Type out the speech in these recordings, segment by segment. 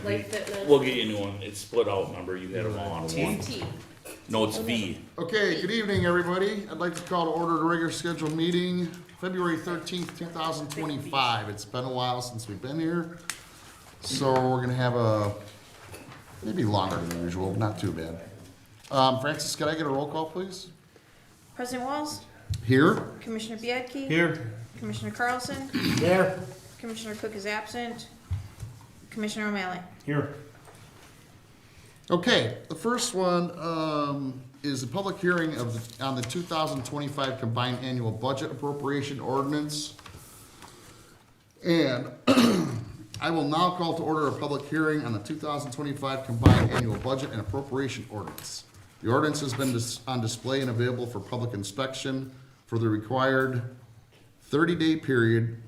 would Life be. Fitness. We'll get you a new one. It's split out, remember? You had them all on one. T. No, it's V. Okay, good evening, everybody. I'd like to call to order the regular scheduled meeting, February 13th, 2025. It's been a while since we've been here, so we're gonna have a, maybe longer than usual, not too bad. Francis, could I get a roll call, please? President Walls, Here? Commissioner Biedke. Here. Commissioner Carlson, Here. Commissioner Cook is absent. Commissioner O'Malley. Here. Okay, the first one is a public hearing on the 2025 combined annual budget appropriation ordinance. And I will now call to order a public hearing on the 2025 combined annual budget and appropriation ordinance. The ordinance has been on display and available for public inspection for the required 30-day period,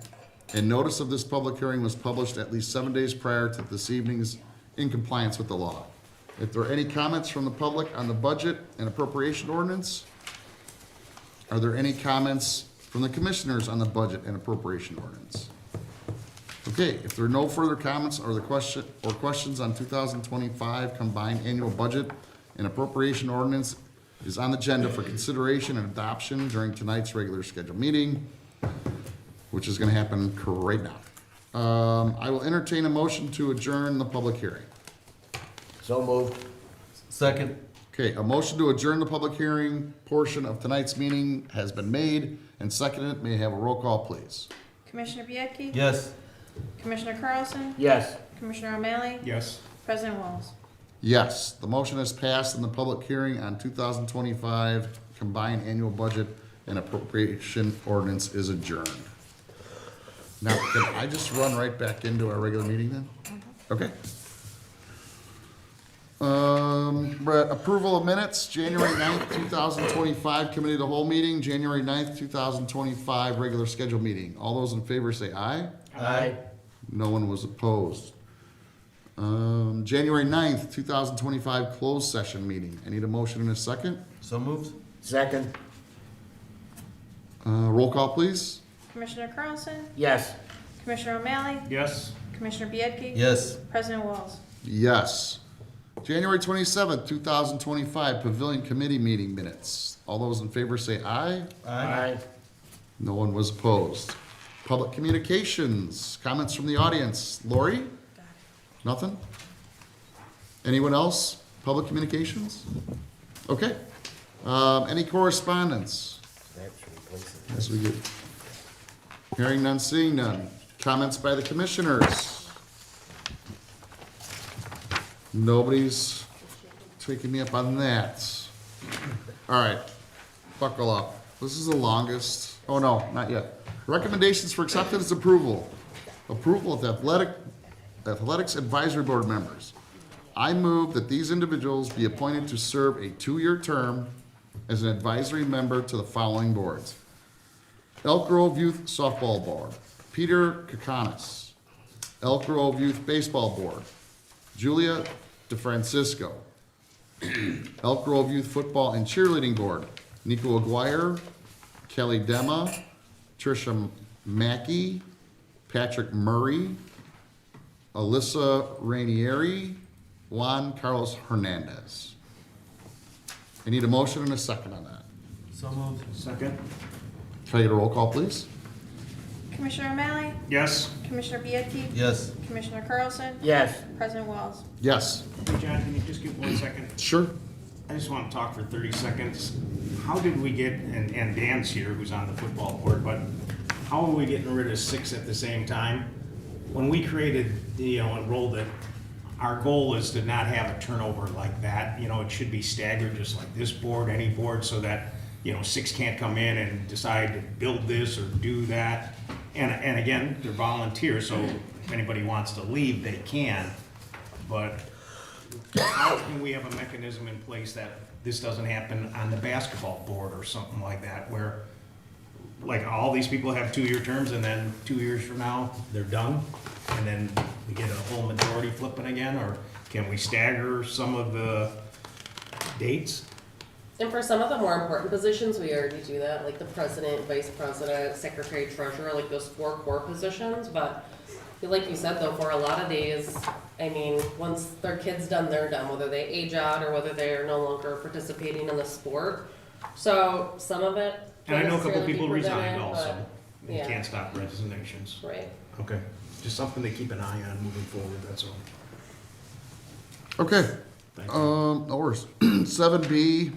and notice of this public hearing was published at least 7 days prior to this evening's in compliance with the law. If there are any comments from the public on the budget and appropriation ordinance, are there any comments from the commissioners on the budget and appropriation ordinance? Okay, if there are no further comments or questions on 2025 combined annual budget and appropriation ordinance is on the agenda for consideration and adoption during tonight's regular scheduled meeting, which is gonna happen right now. I will entertain a motion to adjourn the public hearing. So moved. Second. Okay, a motion to adjourn the public hearing portion of tonight's meeting has been made and seconded. May I have a roll call, please? Commissioner Biedke. Yes. Commissioner Carlson, Yes. Commissioner O'Malley, Yes. President Walls. Yes, the motion has passed and the public hearing on 2025 combined annual budget and appropriation ordinance is adjourned. Now, can I just run right back into our regular meeting then? Okay. We're at approval of minutes, January 9th, 2025, committee of the whole meeting, January 9th, 2025, regular scheduled meeting. All those in favor say aye. Aye. No one was opposed. January 9th, 2025, closed session meeting. I need a motion in a second. So moved. Second. Roll call, please. Commissioner Carlson, Yes. Commissioner O'Malley, Yes. Commissioner Biedke. Yes. President Walls. Yes. January 27th, 2025, Pavilion Committee meeting minutes. All those in favor say aye. Aye. No one was opposed. Public communications, comments from the audience. Lori? Nothing? Anyone else? Public communications? Okay. Any correspondence? As we get, hearing none, seeing none. Comments by the commissioners? Nobody's taking me up on that. All right, buckle up. This is the longest. Oh, no, not yet. Recommendations for acceptance approval. Approval of Athletics Advisory Board members. I move that these individuals be appointed to serve a 2-year term as an advisory member to the following boards. Elk Grove Youth Softball Board, Peter Kakanis. Elk Grove Youth Baseball Board, Julia DeFrancisco. Elk Grove Youth Football and Cheerleading Board, Nico Aguirre, Kelly Dema, Tricia Mackey, Patrick Murray, Alyssa Rainieri, Juan Carlos Hernandez. I need a motion and a second on that. So moved. Second. Can I get a roll call, please? Commissioner O'Malley, Yes. Commissioner Biedke. Yes. Commissioner Carlson, Yes. President Walls. Yes. Hey, John, can you just give 1 second? Sure. I just want to talk for 30 seconds. How did we get, and Dan's here, who's on the football board, but how are we getting rid of 6 at the same time? When we created, enrolled it, our goal is to not have a turnover like that. It should be staggered, just like this board, any board, so that, 6 can't come in and decide to build this or do that. And again, they're volunteers, so if anybody wants to leave, they can. But how can we have a mechanism in place that this doesn't happen on the basketball board or something like that, where like all these people have 2-year terms and then 2 years from now, they're done? And then we get a whole majority flipping again, or can we stagger some of the dates? And for some of the more important positions, we already do that, like the president, vice president, secretary, treasurer, like those 4 core positions. But like you said though, for a lot of days, I mean, once their kid's done, they're done, whether they age out or whether they're no longer participating in the sport. So some of it. And I know a couple necessarily be people prevented, resigned also. but- You yeah. can't stop resignations. Right. Okay, just something to keep an eye on moving forward, that's all. Okay, Thank you. no worries. 7B,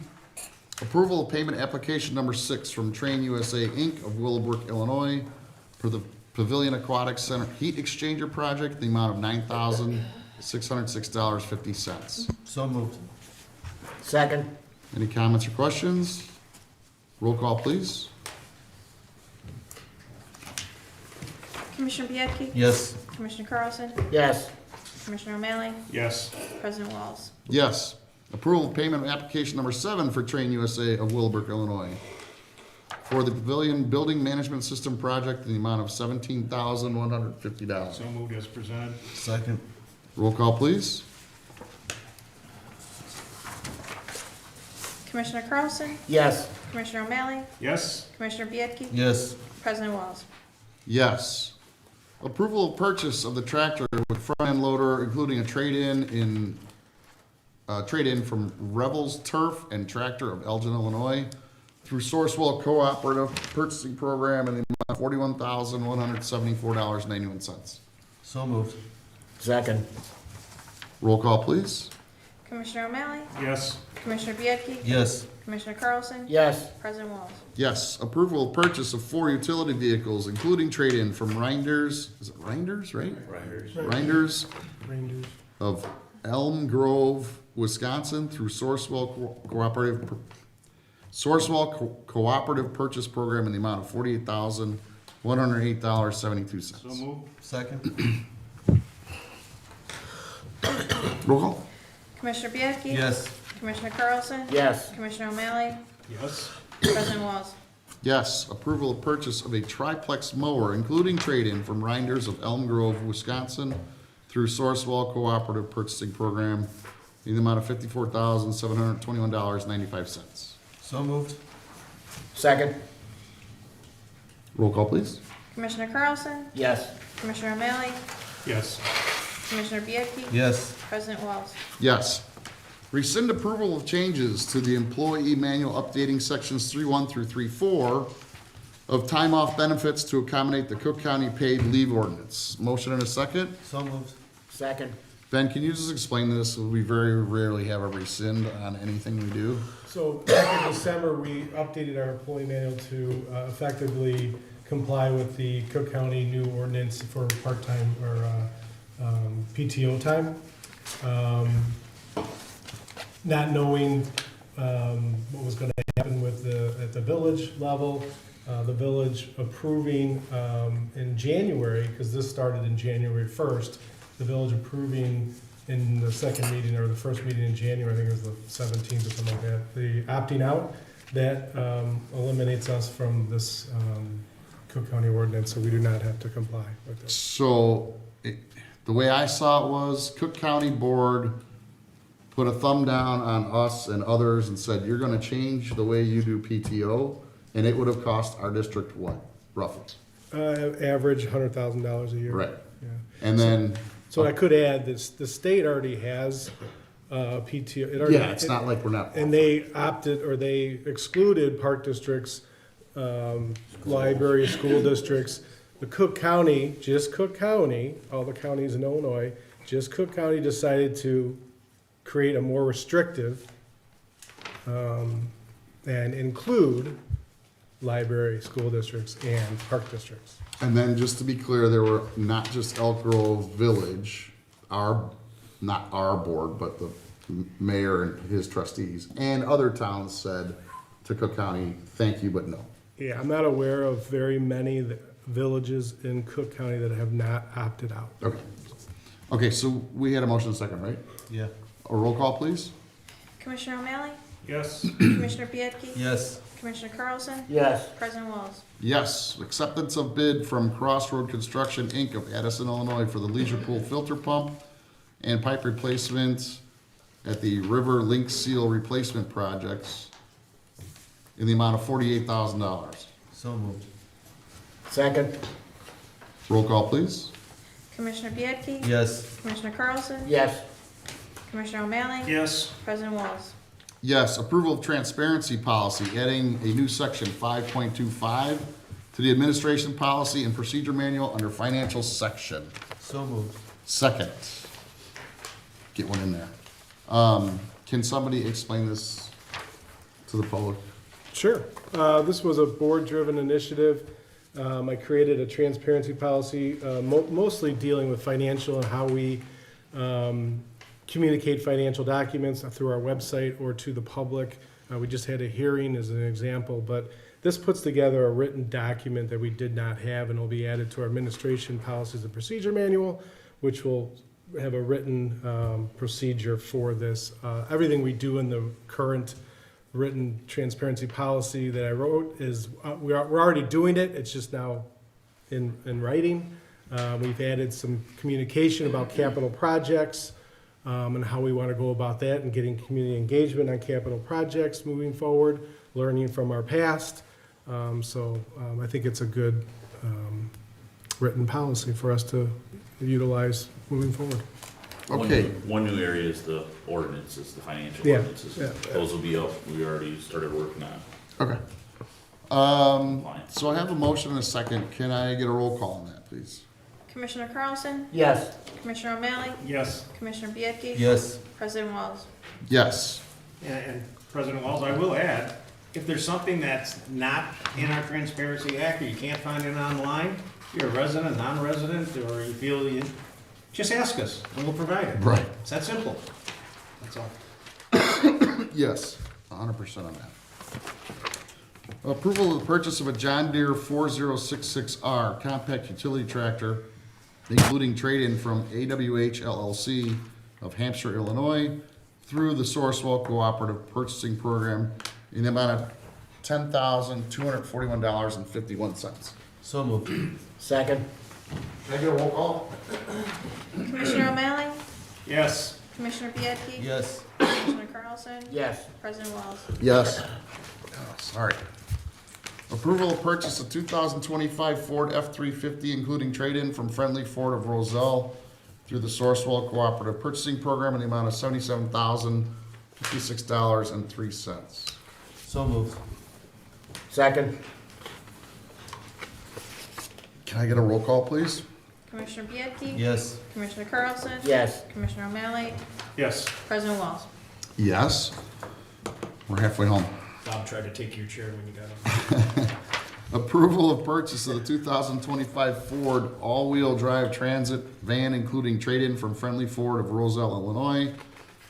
approval of payment application number 6 from Train USA Inc. of Willowbrook, Illinois for the Pavilion Aquatic Center Heat Exchanger Project, the amount of $9,606.50. So moved. Second. Any comments or questions? Roll call, please. Commissioner Bianchi? Yes. Commissioner Carlson? Yes. Commissioner O'Malley? Yes, President Walls? Yes. Approval of payment application number 7 for Train USA of Willowbrook, Illinois for the Pavilion Building Management System Project in the amount of $17,150. so moved as presented. Second. Roll call, please. Commissioner Carlson? Yes. Commissioner O'Malley? Yes, Commissioner Bianchi? Yes. President Walls? Yes. Approval of purchase of the tractor with front-end loader, including a trade-in from Revels Turf and Tractor of Elgin, Illinois, through Sourcewell Cooperative Purchasing Program in the amount of $41,174.91. So moved. Second. Roll call, please. Commissioner O'Malley? yes, Commissioner Bianchi? Yes. Commissioner Carlson? Yes. President Walls? Yes. Approval of purchase of 4 utility vehicles, including trade-in from Reinders, is it Reinders, right? Reinders of Elm Grove, Wisconsin, through Sourcewell Cooperative Purchase Program in the amount of $48,108.72. so moved. Second. Roll call. Commissioner Bianchi? Yes. Commissioner Carlson? Yes. Commissioner O'Malley? Yes, President Walls? Yes. Approval of purchase of a triplex mower, including trade-in from Reinders of Elm Grove, Wisconsin, through Sourcewell Cooperative Purchasing Program in the amount of $54,721.95. So moved. Second. Roll call, please. Commissioner Carlson? Yes. Commissioner O'Malley? yes, Commissioner Bianchi? Yes. President Walls? Yes. Rescind approval of changes to the employee manual updating sections 3.1 through 3.4 of time off benefits to accommodate the Cook County paid leave ordinance. Motion and a second. So moved. Second. Ben, can you just explain this? We very rarely have a rescind on anything we do. So back in December, we updated our employee manual to effectively comply with the Cook County new ordinance for part-time or PTO time. Not knowing what was gonna happen with at the village level, the village approving in January, because this started in January 1st, the village approving in the second meeting or the first meeting in January, I think it was the 17th or something like that, the opting out, that eliminates us from this Cook County ordinance, so we do not have to comply with this. So, the way I saw it was Cook County Board put a thumb down on us and others and said, you're gonna change the way you do PTO, and it would have cost our district what, roughly? Average $100,000 a year. Right. Yeah. And then, So I could add this, the state already has PTO. It already- yeah, it's not like we're not. And they opted, or they excluded park districts, library, school districts. The Cook County, just Cook County, all the counties in Illinois, just Cook County decided to create a more restrictive and include library, school districts, and park districts. And then, just to be clear, there were not just Elk Grove Village, not our board, but the mayor and his trustees, and other towns said to Cook County, thank you, but no. Yeah, I'm not aware of very many villages in Cook County that have not opted out. Okay. Okay, so we had a motion and a second, right? Yeah. A roll call, please? Commissioner O'Malley? yes, Commissioner Bianchi? Yes. Commissioner Carlson? Yes. President Walls? Yes. Acceptance of bid from Crossroad Construction, Inc. of Addison, Illinois for the leisure pool filter pump and pipe replacement at the River Link Seal Replacement Projects in the amount of $48,000. So moved. Second. Roll call, please. Commissioner Biedke? Yes. Commissioner Carlson? Yes. Commissioner O'Malley? Yes. President Walls? Yes, approval of transparency policy, adding a new section 5.25 to the administration policy and procedure manual under financial section. So moved. Second. Get one in there. Can somebody explain this to the public? Sure. This was a board-driven initiative. I created a transparency policy, mostly dealing with financial and how we communicate financial documents through our website or to the public. We just had a hearing as an example, but this puts together a written document that we did not have and will be added to our administration policies and procedure manual, which will have a written procedure for this. Everything we do in the current written transparency policy that I wrote is, we're already doing it, it's just now in writing. We've added some communication about capital projects, and how we want to go about that and getting community engagement on capital projects moving forward, learning from our past. I think it's a good written policy for us to utilize moving forward. Okay, One new area is the ordinances, the financial Yeah, ordinances. yeah. Those will be up, we already started working on okay. compliance. So I have a motion and a second. Can I get a roll call on that, please? Commissioner Carlson? Yes. Commissioner O'Malley? Yes. Commissioner Biedke? Yes. President Walls? Yes. And President Walls, I will add, if there's something that's not in our Transparency Act or you can't find it online, you're a resident, non-resident, or you feel you, just ask us and we'll provide it. Right. It's that simple. That's all. Yes, 100% on that. Approval of the purchase of a John Deere 4066R compact utility tractor, including trade-in from AWH LLC of Hampshire, Illinois, through the Sourcewell Cooperative Purchasing Program in the amount of $10,241.51. So moved. Second. Can I get a roll call? Commissioner O'Malley? Yes. Commissioner Biedke? Yes. Commissioner Carlson? Yes. President Walls? Yes. Sorry. Approval of purchase of 2025 Ford F-350, including trade-in from Friendly Ford of Roselle through the Sourcewell Cooperative Purchasing Program in the amount of $77,056.03. So moved. Second. Can I get a roll call, please? Commissioner Biedke? Yes. Commissioner Carlson? Yes. Commissioner O'Malley? Yes. President Walls? Yes. We're halfway home. Bob tried to take your chair when you got up. Approval of purchase of the 2025 Ford all-wheel drive transit van, including trade-in from Friendly Ford of Roselle, Illinois,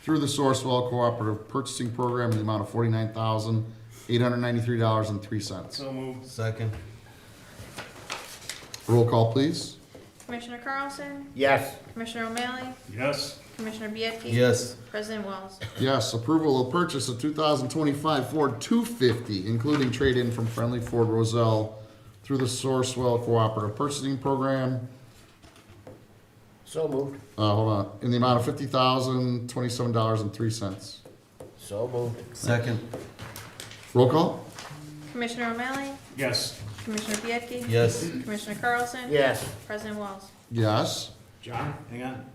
through the Sourcewell Cooperative Purchasing Program in the amount of $49,893.03. So moved. Second. Roll call, please. Commissioner Carlson? Yes. Commissioner O'Malley? Yes. Commissioner Biedke? Yes. President Walls? Yes, approval of purchase of 2025 Ford 250, including trade-in from Friendly Ford Roselle through the Sourcewell Cooperative Purchasing Program. So moved. Hold on, in the amount of $50,027.03. So moved. Second. Roll call? Commissioner O'Malley? Yes. Commissioner Biedke? Yes. Commissioner Carlson? Yes. President Walls? Yes. John, hang on.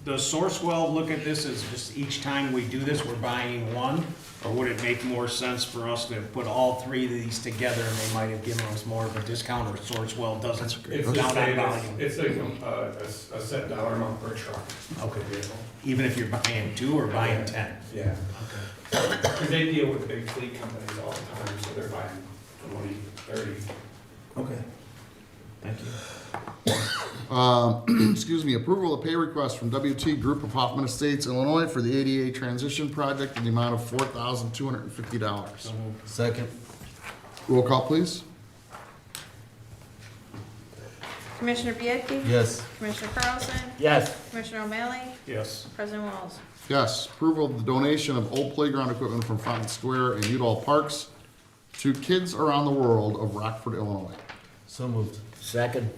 Does Sourcewell look at this as just each time we do this, we're buying one? Or would it make more sense for us to put all three of these together and they might have given us more of a discount, or Sourcewell doesn't It's the count on same, volume? it's a set dollar amount per truck. Okay. Even if you're buying 2 or buying 10? Yeah. Because they deal with big fleet companies all the time, so they're buying 20, 30. Okay. Thank you. Excuse me, approval of pay request from WT Group of Hoffman Estates, Illinois for the ADA transition project in the amount of $4,250. Second. Roll call, please. Commissioner Biedke? Yes. Commissioner Carlson? Yes. Commissioner O'Malley? Yes. President Walls? Yes, approval of the donation of old playground equipment from Fountain Square and Udall Parks to Kids Around the World of Rockford, Illinois. So moved. Second.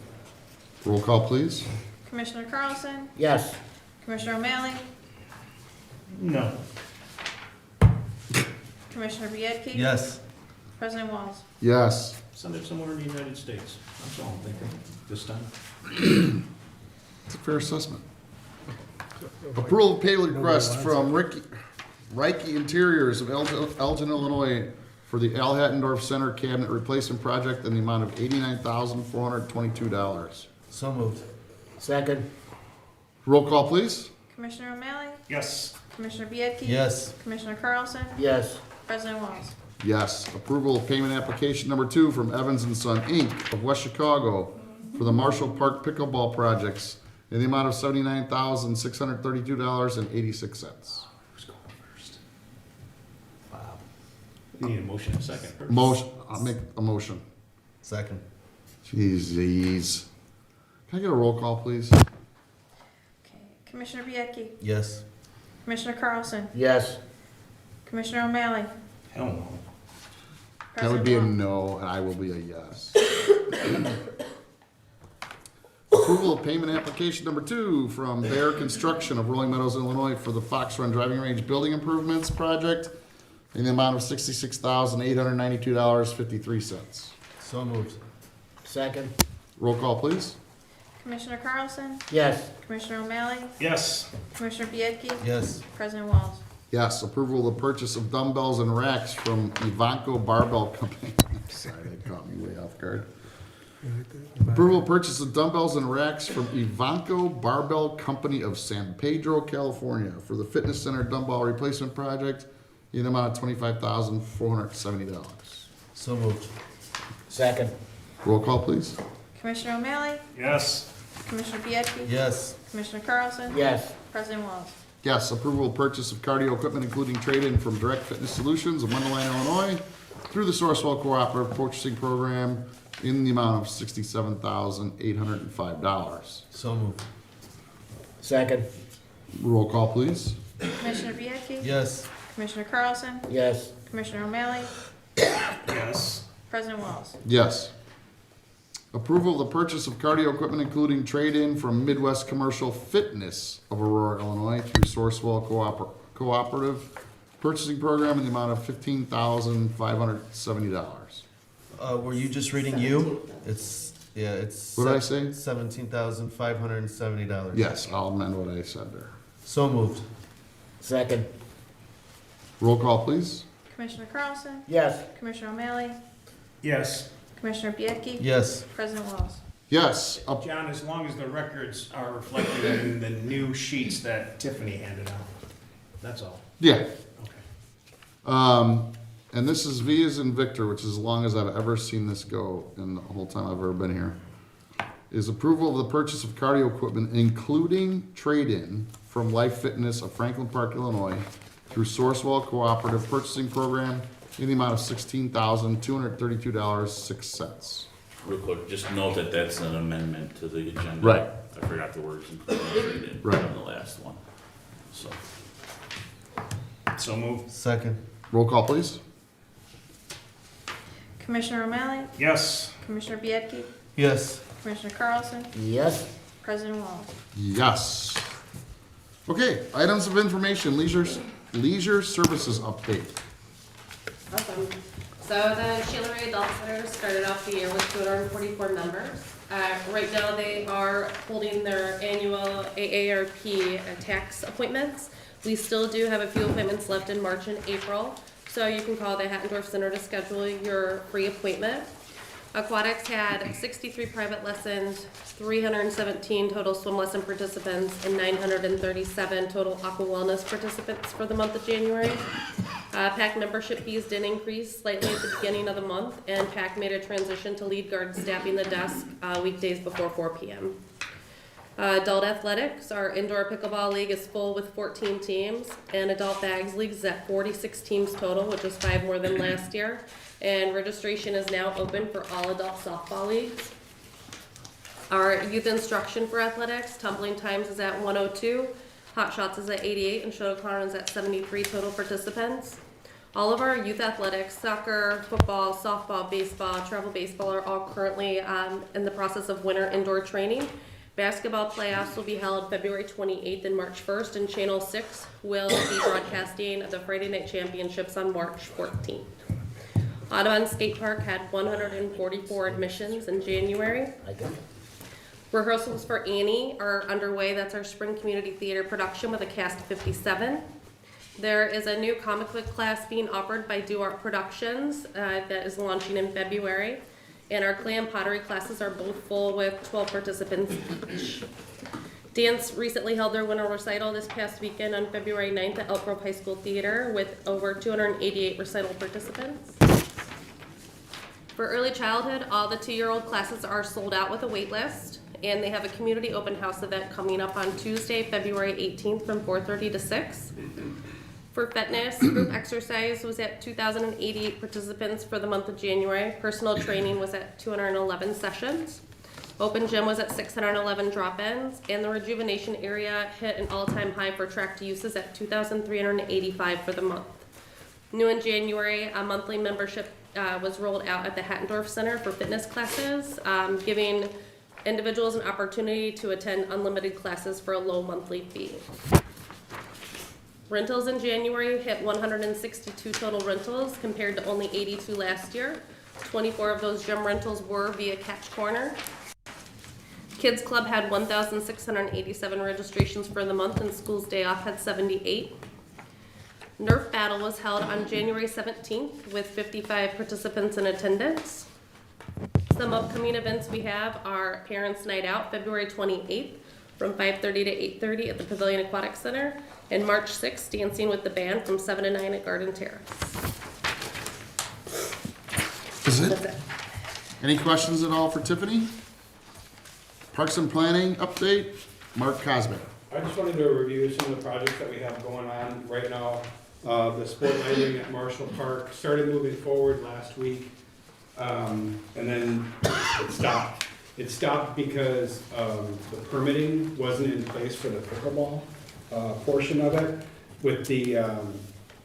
Roll call, please. Commissioner Carlson? Yes. Commissioner O'Malley? No. Commissioner Biedke? Yes. President Walls? Yes. Send it somewhere in the United States. That's all I'm thinking this time. It's a fair assessment. Approval of pay request from Reiki Interiors of Elgin, Illinois for the Al Hattendorf Center Cabinet Replacement Project in the amount of $89,422. So moved. Second. Roll call, please. Commissioner O'Malley, Yes. Commissioner Bianchi. Yes. Commissioner Carlson, Yes. President Walls. Yes. Approval of payment application number 2 from Evans and Son, Inc. of West Chicago for the Marshall Park Pickleball Projects in the amount of $79,632.86. Who's going first? You need a motion in a second. Motion, I'll make a motion. Second. Jeez. Can I get a roll call, please? Okay. Commissioner Bianchi, Yes. Commissioner Carlson, Yes. Commissioner O'Malley, Hell no. That would be a President no, and I will be a yes. Approval of payment application number 2 from Bear Construction of Rolling Meadows, Illinois for the Fox Run Driving Range Building Improvements Project in the amount of $66,892.53. So moved. Second. Roll call, please. Commissioner Carlson, Yes. Commissioner O'Malley, Yes. Commissioner Bianchi, Yes. President Walls. Yes, approval of the purchase of dumbbells and racks from Ivanko Barbell Company. Sorry, that caught me way off guard. Approval of purchase of dumbbells and racks from Ivanko Barbell Company of San Pedro, California for the fitness center dumbbell replacement project in the amount of $25,470. So moved. Second. Roll call, please. Commissioner O'Malley, Yes. Commissioner Bianchi, Yes. Commissioner Carlson, Yes. President Walls. Yes, approval of purchase of cardio equipment, including trade-in from Direct Fitness Solutions of Mundelein, Illinois, through the Sourcewell Cooperative Purchasing Program in the amount of $67,805. So moved. Second. Roll call, please. Commissioner Bianchi, Yes. Commissioner Carlson, Yes. Commissioner O'Malley, Yes. President Walls. Yes. Approval of the purchase of cardio equipment, including trade-in from Midwest Commercial Fitness of Aurora, Illinois, through Sourcewell Cooperative Purchasing Program in the amount of $15,570. Were you just reading you? It's, yeah, it's. What did I say? $17,570. Yes, I'll amend what I said there. So moved. Second. Roll call, please. Commissioner Carlson, Yes. Commissioner O'Malley, Yes. Commissioner Bianchi, Yes. President Walls. Yes, John, as long as the records are reflected in the new sheets that Tiffany handed out. That's all. yeah. Okay. And this is V as in Victor, which is as long as I've ever seen this go in the whole time I've ever been here. Is approval of the purchase of cardio equipment, including trade-in from Life Fitness of Franklin Park, Illinois, through Sourcewell Cooperative Purchasing Program in the amount of $16,232.06. Real quick, just note that that's an amendment to the agenda. Right. I forgot the words included Right. on the last one, so. So moved. Second. Roll call, please. Commissioner O'Malley, Yes. Commissioner Bianchi, Yes. Commissioner Carlson, Yes. President Walls. Yes. Okay, items of information, leisure services update. Awesome. So the Sheila Ray Adult Center started off the year with 244 members. Right now, they are holding their annual AARP tax appointments. We still do have a few appointments left in March and April, so you can call the Hattendorf Center to schedule your free appointment. Aquatics had 63 private lessons, 317 total swim lesson participants, and 937 total aqua wellness participants for the month of January. PAC membership fees did increase slightly at the beginning of the month, and PAC made a transition to lead guard staffing the desk weekdays before 4 p.m. Adult athletics, our indoor pickleball league is full with 14 teams, and adult bags leagues is at 46 teams total, which is 5 more than last year. And registration is now open for all adult softball leagues. Our youth instruction for athletics, tumbling times is at 102, hot shots is at 88, and shuttle climb is at 73 total participants. All of our youth athletics, soccer, football, softball, baseball, travel baseball are all currently in the process of winter indoor training. Basketball playoffs will be held February 28th and March 1st, and Channel 6 will be broadcasting the Friday Night Championships on March 14th. Audubon Skate Park had 144 admissions in January. Rehearsals for Annie are underway. That's our spring community theater production with a cast of 57. There is a new comic book class being offered by Do Art Productions that is launching in February. And our clay and pottery classes are both full with 12 participants each. Dance recently held their winter recital this past weekend on February 9th at Elk Grove High School Theater with over 288 recital participants. For early childhood, all the 2-year-old classes are sold out with a wait list, and they have a community open house event coming up on Tuesday, February 18th from 4:30 to 6. For fitness, group exercise was at 2,088 participants for the month of January. Personal training was at 211 sessions. Open gym was at 611 drop-ins, and the rejuvenation area hit an all-time high for tracked uses at 2,385 for the month. New in January, a monthly membership was rolled out at the Hattendorf Center for fitness classes, giving individuals an opportunity to attend unlimited classes for a low monthly fee. Rentals in January hit 162 total rentals compared to only 82 last year. 24 of those gym rentals were via Catch Corner. Kids Club had 1,687 registrations for the month, and School's Day Off had 78. Nerf Battle was held on January 17th with 55 participants in attendance. Some upcoming events we have are Parents Night Out, February 28th from 5:30 to 8:30 at the Pavilion Aquatic Center, and March 6th, Dancing with the Band from 7 to 9 at Garden Terrace. Is That's it? it. Any questions at all for Tiffany? Parks and Planning update, Mark Cosmic. I just wanted to review some of the projects that we have going on right now. The sport lighting at Marshall Park started moving forward last week, and then it stopped. It stopped because the permitting wasn't in place for the pickleball portion of it. With the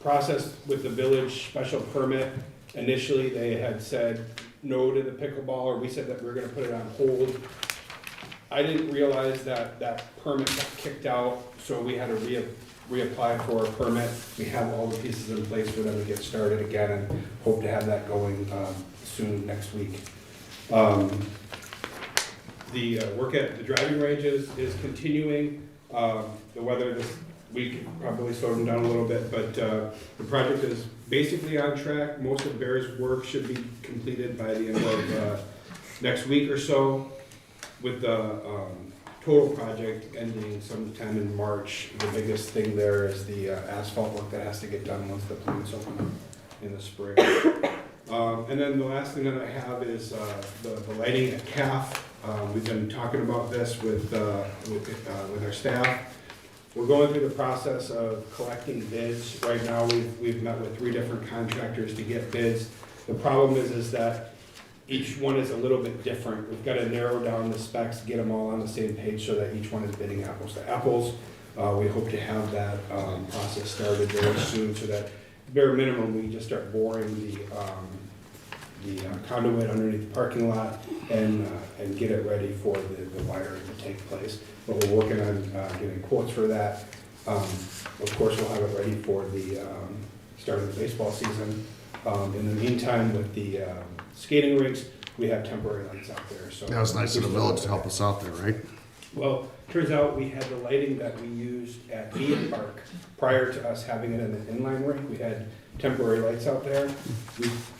process with the village special permit, initially they had said no to the pickleball, or we said that we were gonna put it on hold. I didn't realize that that permit got kicked out, so we had to reapply for a permit. We have all the pieces in place for them to get started again, and hope to have that going soon, next week. The work at the driving ranges is continuing. The weather this week probably slowed them down a little bit, but the project is basically on track. Most of Bear's work should be completed by the end of next week or so, with the total project ending sometime in March. The biggest thing there is the asphalt work that has to get done once the plants open up in the spring. And then the last thing that I have is the lighting at CAF. We've been talking about this with our staff. We're going through the process of collecting bids. Right now, we've met with 3 different contractors to get bids. The problem is that each one is a little bit different. We've got to narrow down the specs, get them all on the same page so that each one is bidding apples to apples. We hope to have that process started very soon, so that bare minimum, we just start boring the conduit underneath the parking lot and get it ready for the wiring to take place. But we're working on getting quotes for that. Of course, we'll have it ready for the start of the baseball season. In the meantime, with the skating rinks, we have temporary lights out there, so. That was nice of the village to help us out there, right? Well, turns out we had the lighting that we used at Ian Park prior to us having it in the inline rink. We had temporary lights out there.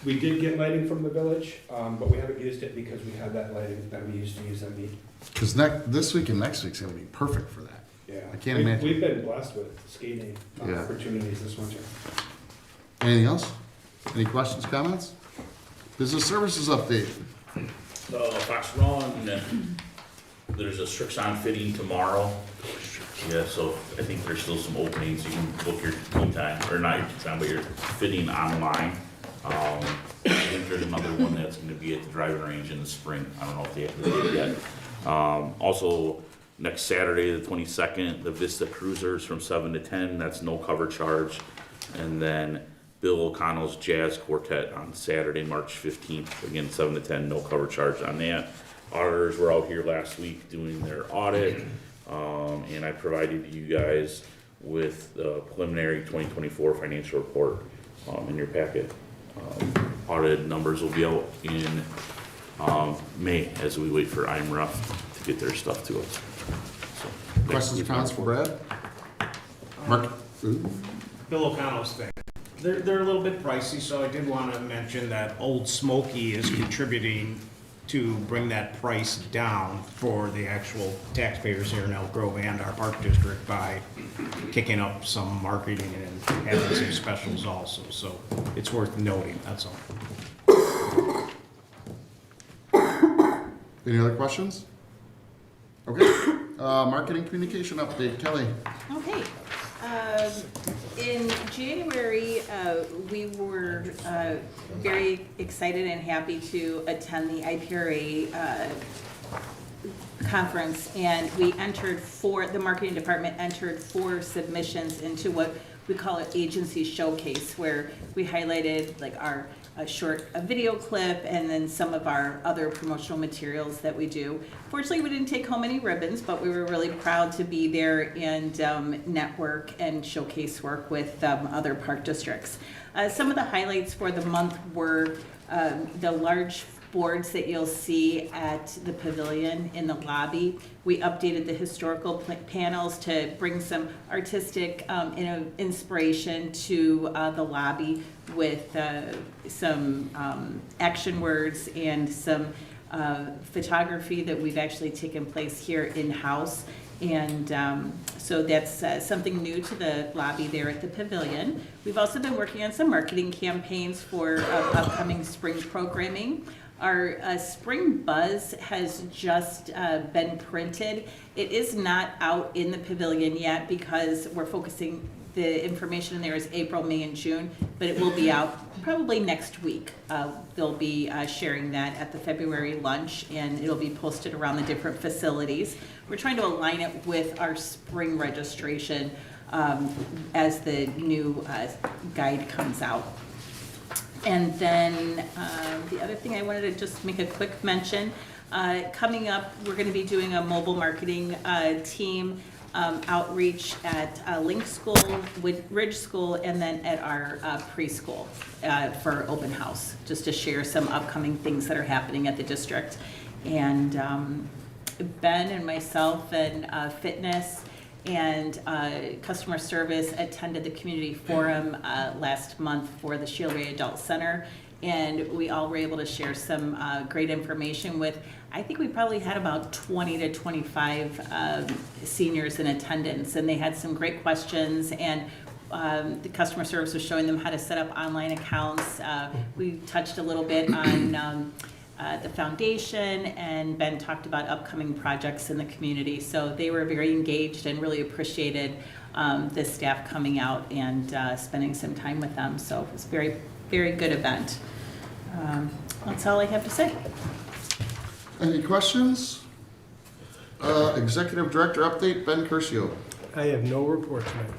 We did get lighting from the village, but we haven't used it because we had that lighting that we used to use at Mead. Because this week and next week's gonna be perfect for that. Yeah. I can't imagine. We've been blessed with skating Yeah. opportunities this winter. Anything else? Any questions, comments? Business services update. So Fox Run, there's a Strixon fitting tomorrow. Yeah, so I think there's still some openings. You can book your tea time, or not your tea time, but your fitting online. I think there's another one that's gonna be at the driving range in the spring. I don't know if they have the date yet. Also, next Saturday, the 22nd, the Vista Cruisers from 7 to 10, that's no cover charge. And then Bill O'Connell's Jazz Quartet on Saturday, March 15th, again, 7 to 10, no cover charge on that. Auditors were out here last week doing their audit, and I provided you guys with the preliminary 2024 financial report in your packet. Audited numbers will be out in May as we wait for IMRF to get their stuff to us. So, Questions or comments for Brad? Mark? Ooh. Bill O'Connell's thing. They're a little bit pricey, so I did want to mention that Old Smoky is contributing to bring that price down for the actual taxpayers here in Elk Grove and our park district by kicking up some marketing and having some specials also. So it's worth noting, that's all. Any other questions? Okay, marketing communication update, Kelly. Okay. In January, we were very excited and happy to attend the IPRA conference, and we entered the marketing department entered 4 submissions into what we call an agency showcase, where we highlighted like our a video clip and then some of our other promotional materials that we do. Fortunately, we didn't take home any ribbons, but we were really proud to be there and network and showcase work with other park districts. Some of the highlights for the month were the large boards that you'll see at the pavilion in the lobby. We updated the historical panels to bring some artistic inspiration to the lobby with some action words and some photography that we've actually taken place here in-house. And so that's something new to the lobby there at the pavilion. We've also been working on some marketing campaigns for upcoming spring programming. Our Spring Buzz has just been printed. It is not out in the pavilion yet because we're focusing, the information in there is April, May, and June, but it will be out probably next week. They'll be sharing that at the February lunch, and it'll be posted around the different facilities. We're trying to align it with our spring registration as the new guide comes out. And then the other thing I wanted to just make a quick mention, coming up, we're going to be doing a mobile marketing team outreach at Link School, Ridge School, and then at our preschool for open house, just to share some upcoming things that are happening at the district. And Ben and myself and fitness and customer service attended the community forum last month for the Sheila Ray Adult Center, and we all were able to share some great information with, I think we probably had about 20 to 25 seniors in attendance, and they had some great questions, and the customer service was showing them how to set up online accounts. We touched a little bit on the foundation, and Ben talked about upcoming projects in the community. So they were very engaged and really appreciated the staff coming out and spending some time with them. So it was a very, very good event. That's all I have to say. Any questions? Executive Director update, Ben Curcio. I have no report tonight.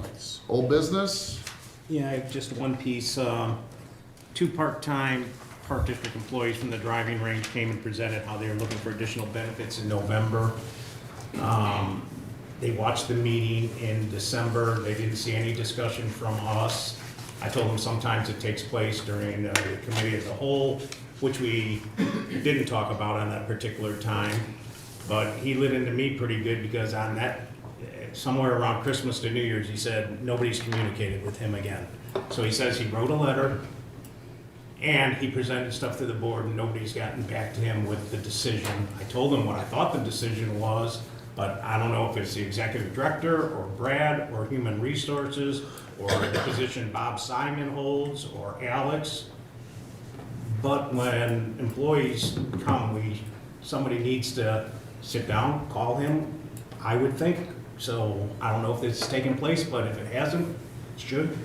Nice. Old business? Yeah, I have just one piece. 2 part-time Park District employees from the driving range came and presented how they were looking for additional benefits in November. They watched the meeting in December. They didn't see any discussion from us. I told them sometimes it takes place during the committee as a whole, which we didn't talk about on that particular time. But he lit into me pretty good because on that, somewhere around Christmas to New Year's, he said nobody's communicated with him again. So he says he wrote a letter and he presented stuff to the board and nobody's gotten back to him with the decision. I told him what I thought the decision was, but I don't know if it's the executive director or Brad or human resources or the position Bob Simon holds or Alex. But when employees come, somebody needs to sit down, call him, I would think. So I don't know if it's taken place, but if it hasn't, it should.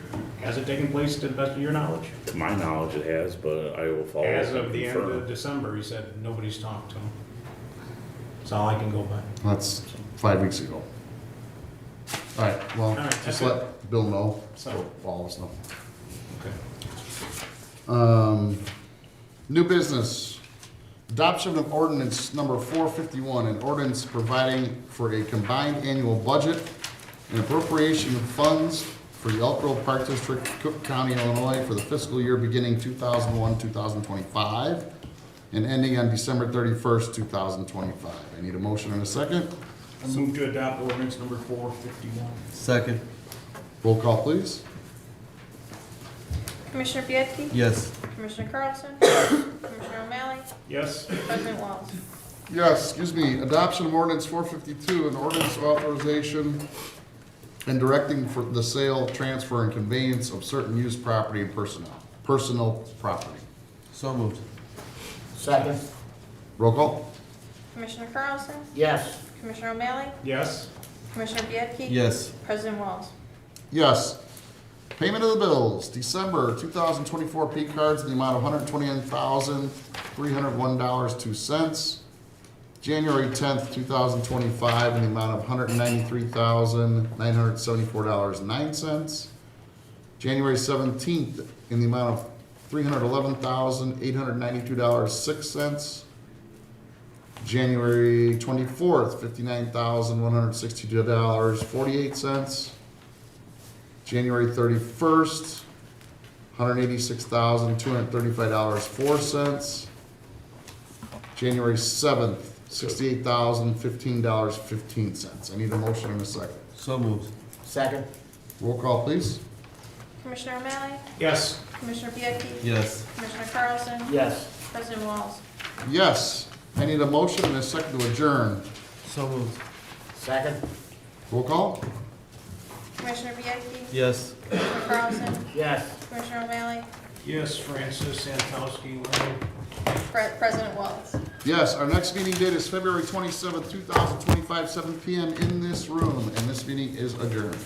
Has it taken place to the best of your knowledge? to my knowledge, it has, but I will follow up As and of the end confirm. of December, he said nobody's talked to him. That's all I can go by. That's 5 weeks ago. All right, well, All right, just that's let Bill know, So, all of us know. okay. New business, adoption of ordinance number 451, an ordinance providing for a combined annual budget and appropriation of funds for the Elk Grove Park District, Cook County, Illinois, for the fiscal year beginning 2001-2025, and ending on December 31st, 2025. I need a motion and a second. I move to adopt ordinance number 451. Second. Roll call, please. Commissioner Biedke? Yes. Commissioner Carlson? Commissioner O'Malley? Yes. President Walz? Yes, excuse me, adoption of ordinance 452, an ordinance authorization and directing for the sale, transfer, and conveyance of certain used property and personal property. So moved. Second. Roll call? Commissioner Carlson? Yes. Commissioner O'Malley? Yes. Commissioner Biedke? Yes. President Walz? Yes. Payment of the bills, December 2024 P cards in the amount of $129,301.02. January 10th, 2025 in the amount of $193,974.09. January 17th in the amount of $311,892.06. January 24th, $59,162.48. January 31st, $186,235.04. January 7th, $68,015.15. I need a motion and a second. So moved. Second. Roll call, please. Commissioner O'Malley? Yes. Commissioner Biedke? Yes. Commissioner Carlson? Yes. President Walz? Yes. I need a motion and a second to adjourn. So moved. Second. Roll call? Commissioner Biedke? Yes. Commissioner Carlson? Yes. Commissioner O'Malley? Yes, Francis Santowski, Lane. President Walz? Yes, our next meeting date is February 27th, 2025, 7 PM in this room, and this meeting is adjourned.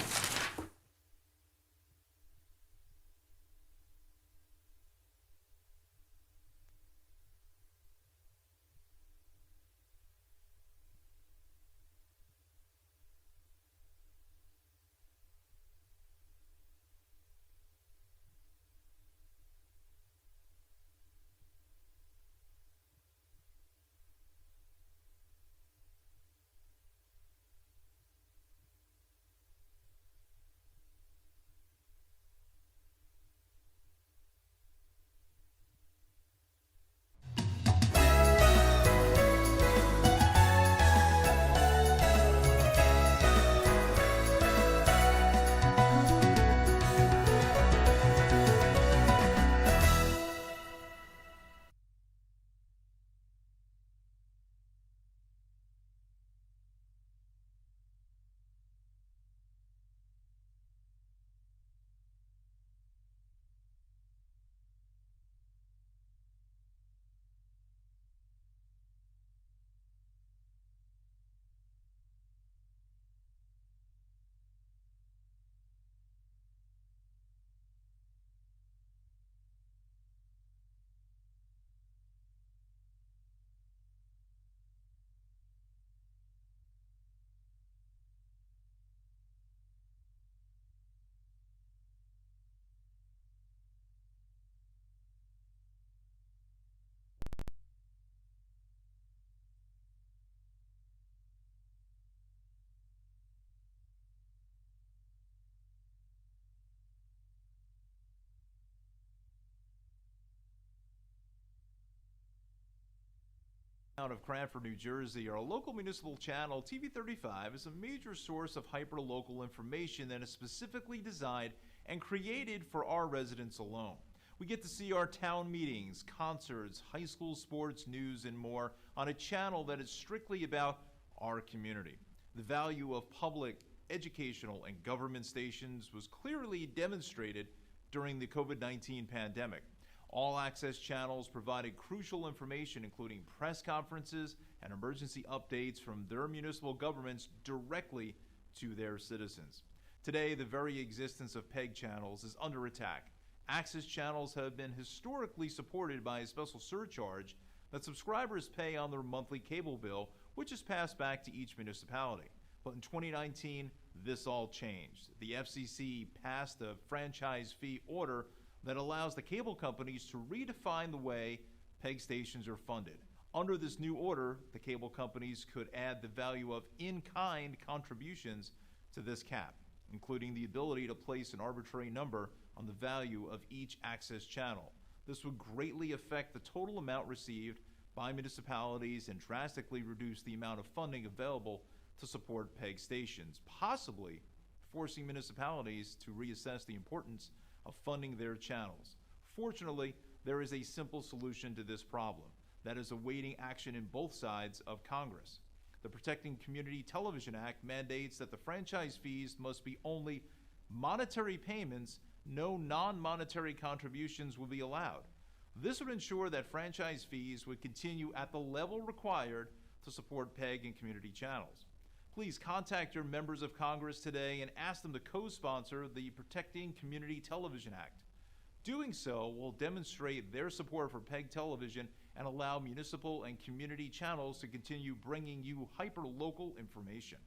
Town of Cranford, New Jersey, our local municipal channel, TV35, is a major source of hyper-local information that is specifically designed and created for our residents alone. We get to see our town meetings, concerts, high school sports, news, and more on a channel that is strictly about our community. The value of public, educational, and government stations was clearly demonstrated during the COVID-19 pandemic. All access channels provided crucial information, including press conferences and emergency updates from their municipal governments directly to their citizens. Today, the very existence of PEG channels is under attack. Access channels have been historically supported by a special surcharge that subscribers pay on their monthly cable bill, which is passed back to each municipality. But in 2019, this all changed. The FCC passed a franchise fee order that allows the cable companies to redefine the way PEG stations are funded. Under this new order, the cable companies could add the value of in-kind contributions to this cap, including the ability to place an arbitrary number on the value of each access channel. This would greatly affect the total amount received by municipalities and drastically reduce the amount of funding available to support PEG stations, possibly forcing municipalities to reassess the importance of funding their channels. Fortunately, there is a simple solution to this problem. That is awaiting action in both sides of Congress. The Protecting Community Television Act mandates that the franchise fees must be only monetary payments. No non-monetary contributions will be allowed. This would ensure that franchise fees would continue at the level required to support PEG and community channels. Please contact your members of Congress today and ask them to co-sponsor the Protecting Community Television Act. Doing so will demonstrate their support for PEG television and allow municipal and community channels to continue bringing you hyper-local information.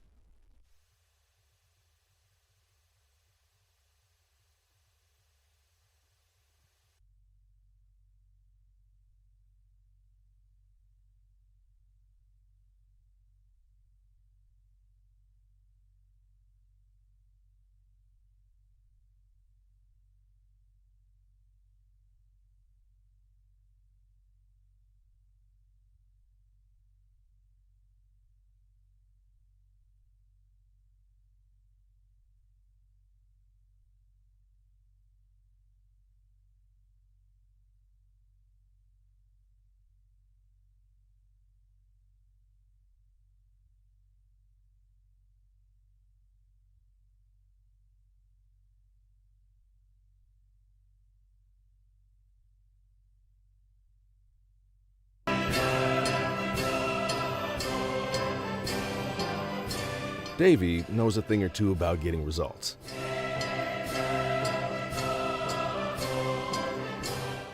Davey knows a thing or two about getting results.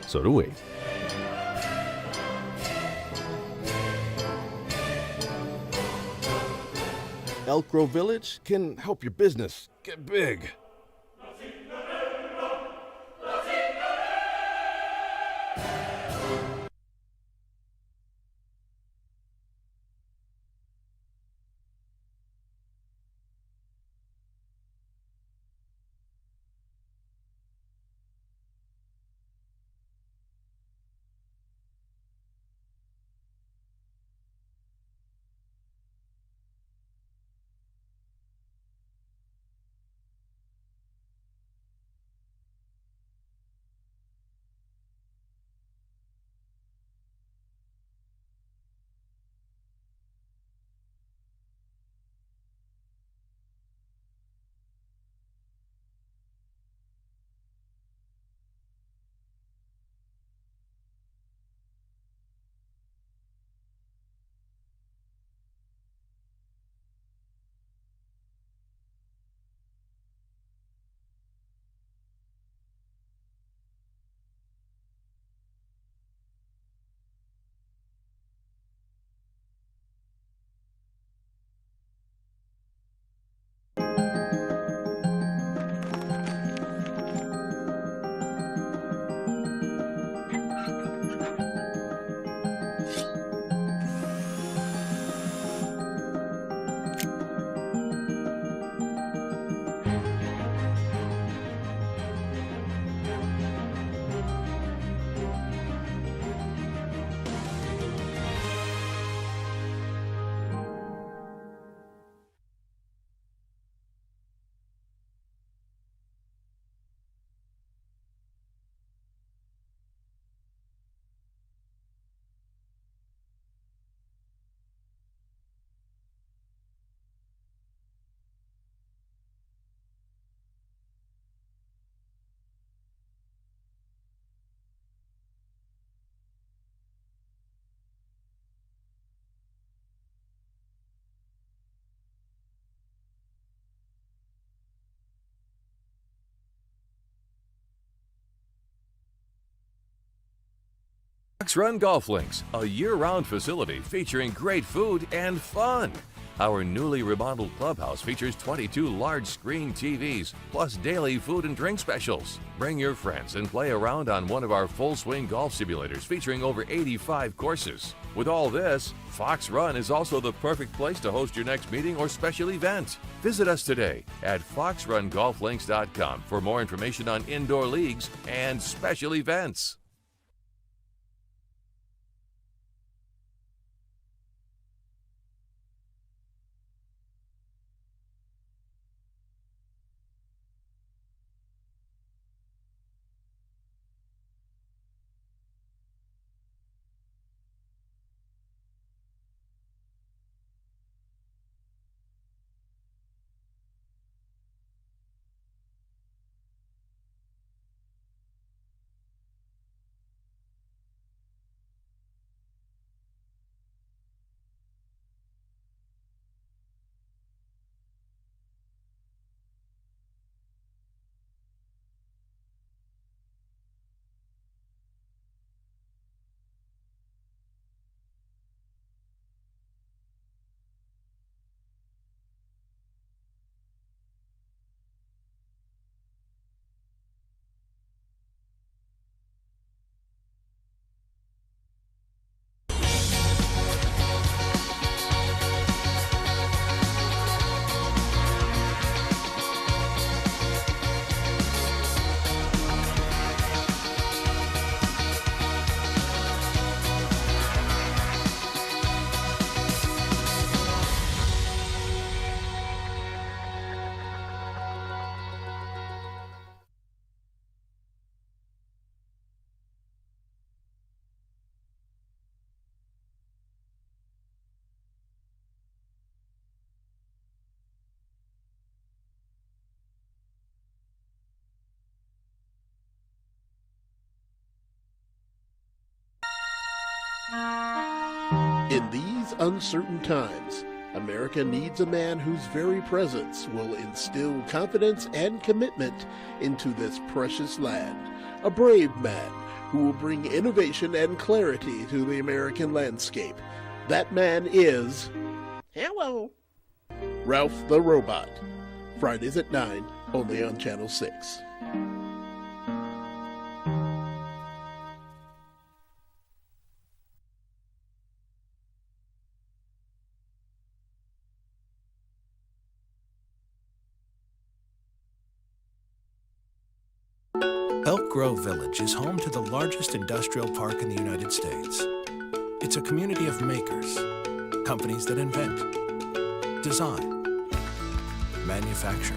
So do we. Elk Grove Village can help your business get big. Fox Run Golf Links, a year-round facility featuring great food and fun. Our newly remodeled clubhouse features 22 large-screen TVs, plus daily food and drink specials. Bring your friends and play around on one of our full-swing golf simulators featuring over 85 courses. With all this, Fox Run is also the perfect place to host your next meeting or special event. Visit us today at foxrungolflinks.com for more information on indoor leagues and special events. In these uncertain times, America needs a man whose very presence will instill confidence and commitment into this precious land. A brave man who will bring innovation and clarity to the American landscape. That man is... Hello! Ralph the Robot. Fridays at 9, only on Channel 6. Elk Grove Village is home to the largest industrial park in the United States. It's a community of makers, companies that invent, design, manufacture.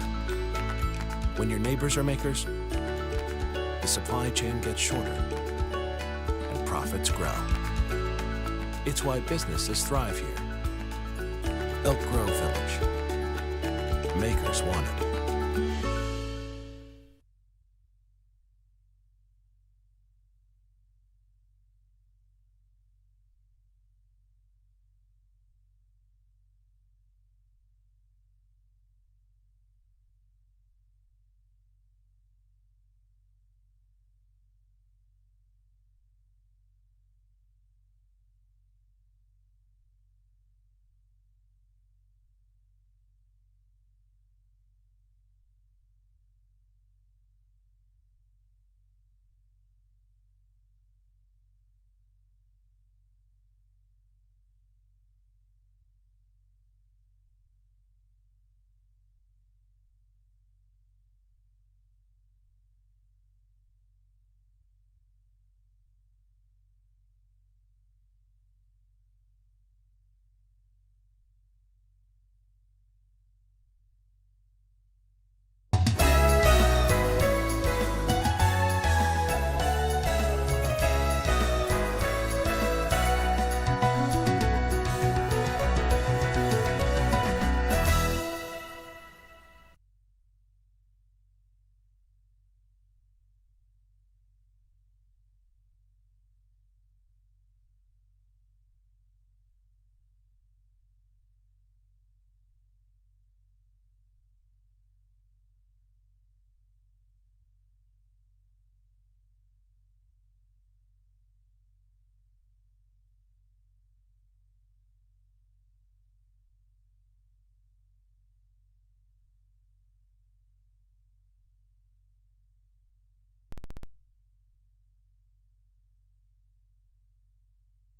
When your neighbors are makers, the supply chain gets shorter and profits grow. It's why businesses thrive here. Elk Grove Village. Makers want it.